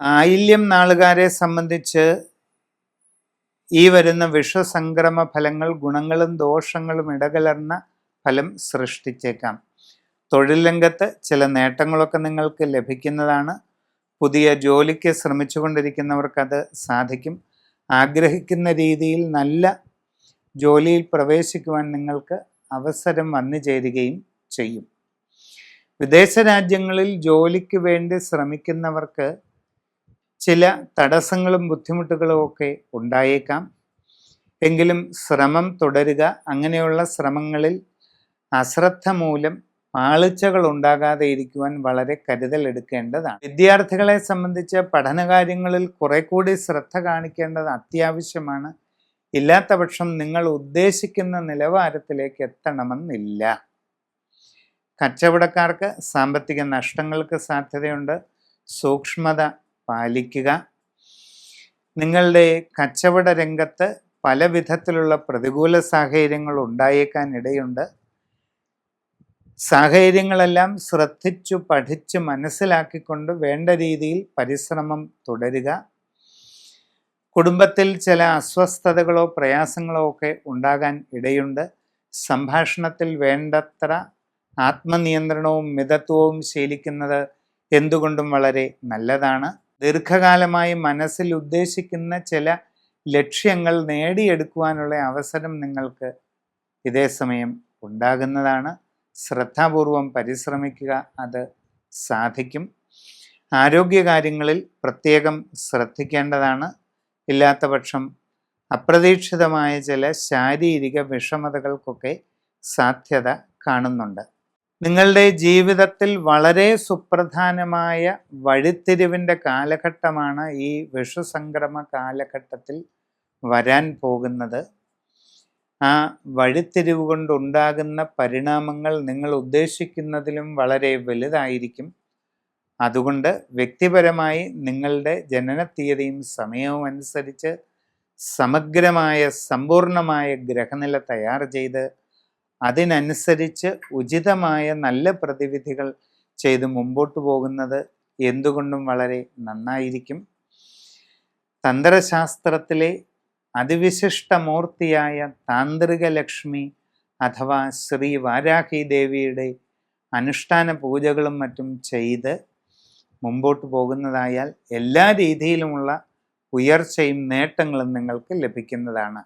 ആയില്യം നാളുകാരെ സംബന്ധിച്ച് ഈ വരുന്ന വിഷസംക്രമ ഫലങ്ങൾ ഗുണങ്ങളും ദോഷങ്ങളും ഇടകലർന്ന ഫലം സൃഷ്ടിച്ചേക്കാം. തൊഴിൽ രംഗത്ത് ചില നേട്ടങ്ങളൊക്കെ നിങ്ങൾക്ക് ലഭിക്കുന്നതാണ്. പുതിയ ജോലിക്ക് ശ്രമിച്ചുകൊണ്ടിരിക്കുന്നവർക്കത് സാധിക്കും. ആഗ്രഹിക്കുന്ന രീതിയിൽ നല്ല ജോലിയിൽ പ്രവേശിക്കുവാൻ നിങ്ങൾക്ക് അവസരം വന്നു ചേരുകയും ചെയ്യും. വിദേശ രാജ്യങ്ങളിൽ ജോലിക്ക് വേണ്ടി ശ്രമിക്കുന്നവർക്ക് ചില തടസ്സങ്ങളും ബുദ്ധിമുട്ടുകളും ഒക്കെ ഉണ്ടായേക്കാം. എങ്കിലും ശ്രമം തുടരുക. അങ്ങനെയുള്ള ശ്രമങ്ങളിൽ അശ്രദ്ധ മൂലം പാളിച്ചകൾ ഉണ്ടാകാതെ ഇരിക്കുവാൻ വളരെ കരുതൽ എടുക്കേണ്ടതാണ്. വിദ്യാർത്ഥികളെ സംബന്ധിച്ച് പഠനകാര്യങ്ങളിൽ കുറെ കൂടി ശ്രദ്ധ കാണിക്കേണ്ടത് അത്യാവശ്യമാണ്. ഇല്ലാത്ത പക്ഷം നിങ്ങൾ ഉദ്ദേശിക്കുന്ന നിലവാരത്തിലേക്ക് എത്തണമെന്നില്ല. കച്ചവടക്കാർക്ക് സാമ്പത്തിക നഷ്ടങ്ങൾക്ക് സാധ്യതയുണ്ട്. സൂക്ഷ്മത പാലിക്കുക. നിങ്ങളുടെ കച്ചവട രംഗത്ത് പല വിധത്തിലുള്ള പ്രതികൂല സാഹചര്യങ്ങൾ ഉണ്ടായേക്കാൻ ഇടയുണ്ട്. സാഹചര്യങ്ങളെല്ലാം ശ്രദ്ധിച്ചു പഠിച്ച് മനസ്സിലാക്കിക്കൊണ്ട് വേണ്ട രീതിയിൽ പരിശ്രമം തുടരുക. കുടുംബത്തിൽ ചില അസ്വസ്ഥതകളോ പ്രയാസങ്ങളോ ഒക്കെ ഉണ്ടാകാൻ ഇടയുണ്ട്. സംഭാഷണത്തിൽ വേണ്ടത്ര ആത്മനിയന്ത്രണവും മിതത്വവും ശീലിക്കുന്നത് എന്തുകൊണ്ടും വളരെ നല്ലതാണ്. ദീർഘകാലമായി മനസ്സിൽ ഉദ്ദേശിക്കുന്ന ചില ലക്ഷ്യങ്ങൾ നേടിയെടുക്കുവാനുള്ള അവസരം നിങ്ങൾക്ക് ഇതേ സമയം ഉണ്ടാകുന്നതാണ്. ശ്രദ്ധാപൂർവം പരിശ്രമിക്കുക, അത് സാധിക്കും. ആരോഗ്യകാര്യങ്ങളിൽ പ്രത്യേകം ശ്രദ്ധിക്കേണ്ടതാണ്. ഇല്ലാത്ത പക്ഷം അപ്രതീക്ഷിതമായ ചില ശാരീരിക വിഷമതകൾക്കൊക്കെ സാധ്യത കാണുന്നുണ്ട്. നിങ്ങളുടെ ജീവിതത്തിൽ വളരെ സുപ്രധാനമായ വഴിത്തിരിവിൻ്റെ കാലഘട്ടമാണ് ഈ വിഷുസംക്രമ കാലഘട്ടത്തിൽ വരാൻ പോകുന്നത്. ആ വഴിത്തിരിവ് കൊണ്ടുണ്ടാകുന്ന പരിണാമങ്ങൾ നിങ്ങൾ ഉദ്ദേശിക്കുന്നതിലും വളരെ വലുതായിരിക്കും. അതുകൊണ്ട് വ്യക്തിപരമായി നിങ്ങളുടെ ജനനത്തീയതിയും സമയവും അനുസരിച്ച് സമഗ്രമായ സമ്പൂർണമായ ഗ്രഹനില തയ്യാർ ചെയ്ത് അതിനനുസരിച്ച് ഉചിതമായ നല്ല പ്രതിവിധികൾ ചെയ്ത് മുമ്പോട്ട് പോകുന്നത് എന്തുകൊണ്ടും വളരെ നന്നായിരിക്കും. തന്ത്രശാസ്ത്രത്തിലെ അതിവിശിഷ്ടമൂർത്തിയായ താന്ത്രിക ലക്ഷ്മി അഥവാ ശ്രീ വാരാഹി ദേവിയുടെ അനുഷ്ഠാന പൂജകളും മറ്റും ചെയ്ത് മുമ്പോട്ട് പോകുന്നതായാൽ എല്ലാ രീതിയിലുമുള്ള ഉയർച്ചയും നേട്ടങ്ങളും നിങ്ങൾക്ക് ലഭിക്കുന്നതാണ്.